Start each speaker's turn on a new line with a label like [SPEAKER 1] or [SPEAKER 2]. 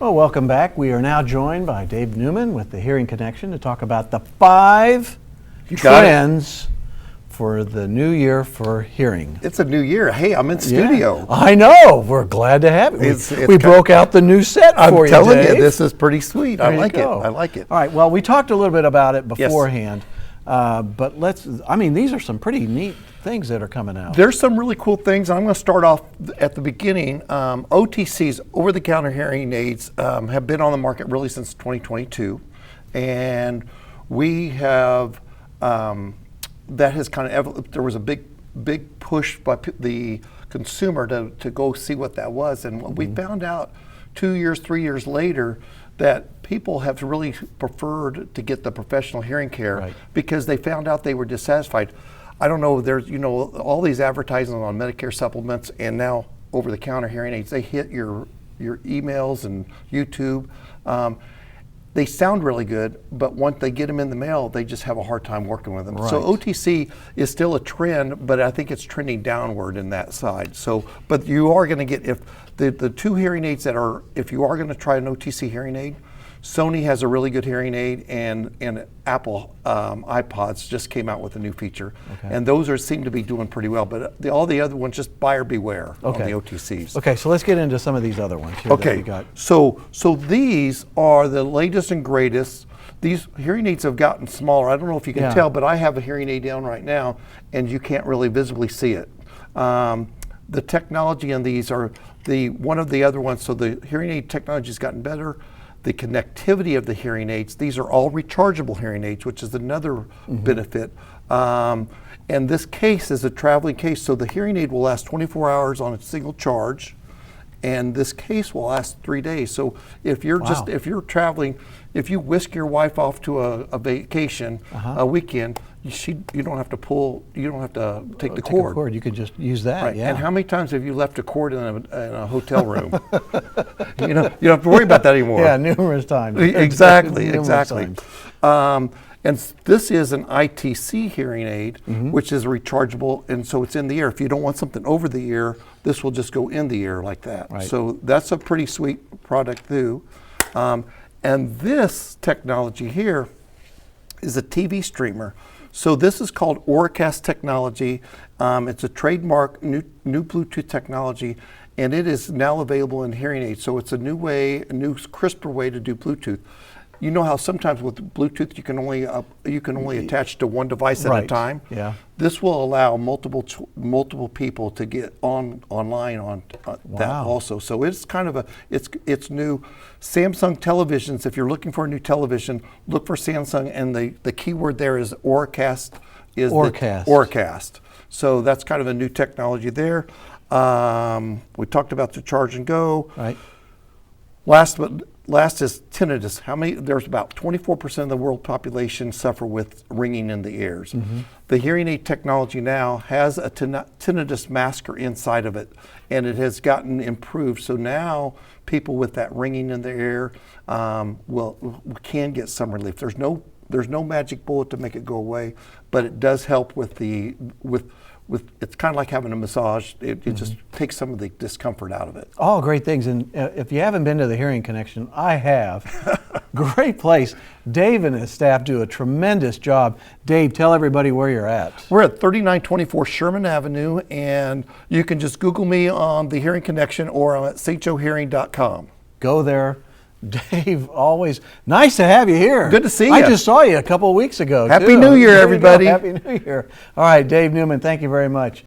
[SPEAKER 1] Well, welcome back. We are now joined by Dave Newman with the Hearing Connection to talk about the 5 trends for the new year for hearing.
[SPEAKER 2] It's a new year. Hey, I'm in studio.
[SPEAKER 1] Yeah, I know. We're glad to have it. We broke out the new set for you,
[SPEAKER 2] I'm telling
[SPEAKER 1] Dave.
[SPEAKER 2] you, this is pretty sweet. I like it.
[SPEAKER 1] Go.
[SPEAKER 2] I like it.
[SPEAKER 1] All right. Well, we talked a little bit about it beforehand, but these are some pretty neat things that are coming out.
[SPEAKER 2] There's some really cool things. I'm going to start off at the beginning. OTCs, over-the-counter hearing aids, have been on the market really since 2022, and we have that has kind of there was a big push by the consumer to go see what that was, and we found out 2 years, 3 years later that people have really preferred to get the professional hearing care because they found out they were dissatisfied. I don't know, there's all these advertisements on Medicare supplements and now over-the-counter hearing aids, they hit your emails and YouTube. They sound really good, but once they get them in the mail, they just have a hard time working with them. Right. So OTC is still a trend, but I think it's trending downward in that side. So, but you are going to get, if the two hearing aids if you are going to try an OTC hearing aid, Sony has a really good hearing aid, and Apple iPods just came out with a new feature, and those seem to be doing pretty well. But all the other ones, just buyer beware on the OTCs.
[SPEAKER 1] Okay, so let's get into some of these other ones here that we got.
[SPEAKER 2] So these are the latest and greatest. These hearing aids have gotten smaller. I don't know if you can tell, but I have a hearing aid on right now, and you can't really visibly see it. The technology on these are one of the other ones. So the hearing aid technology has gotten better. The connectivity of the hearing aids, these are all rechargeable hearing aids, which is another benefit. And this case is a traveling case, so the hearing aid will last 24 hours on a single charge, and this case will last 3 days. So if you're if you're traveling, if you whisk your wife off to a vacation, a weekend, you don't have to pull, you don't have to take the cord.
[SPEAKER 1] You could just use that.
[SPEAKER 2] Right. And how many times have you left a cord in a hotel room? You don't have to worry about that anymore.
[SPEAKER 1] Yeah, numerous times.
[SPEAKER 2] Exactly. And this is an ITC hearing aid, which is rechargeable, and so it's in the ear. If you don't want something over the ear, this will just go in the ear like that. Right. So that's a pretty sweet product too. And this technology here is a TV streamer. So this is called Auracast technology. It's a trademark new Bluetooth technology, and it is now available in hearing aids. So it's a new crisper way to do Bluetooth. You know how sometimes with Bluetooth you can only attach to one device at a time.
[SPEAKER 1] Yeah.
[SPEAKER 2] This will allow multiple people to get online on that also. So it's kind of it's new. Samsung televisions. If you're looking for a new television, look for Samsung, and the keyword there is Auracast. Auracast. So that's kind of a new technology there. We talked about the charge and go.
[SPEAKER 1] Right.
[SPEAKER 2] Last is tinnitus. There's about 24% of the world population suffer with ringing in the ears. The hearing aid technology now has a tinnitus masker inside of it, and it has gotten improved. So now people with that ringing in their ear can get some relief. There's no magic bullet to make it go away, but it does help with it's kind of like having a massage. It just takes some of the discomfort out of it.
[SPEAKER 1] All great things. And if you haven't been to the Hearing Connection, I have. Great place. Dave and his staff do a tremendous job. Dave, tell everybody where you're at.
[SPEAKER 2] We're at 3924 Sherman Avenue, and you can just Google me on the Hearing Connection, or I'm at stjohearing.com.
[SPEAKER 1] Go there. Dave, always nice to have you here.
[SPEAKER 2] Good to see you.
[SPEAKER 1] I just saw you a couple of weeks ago.
[SPEAKER 2] Happy New Year, everybody.
[SPEAKER 1] Happy New Year. All right, Dave Newman, thank you very much.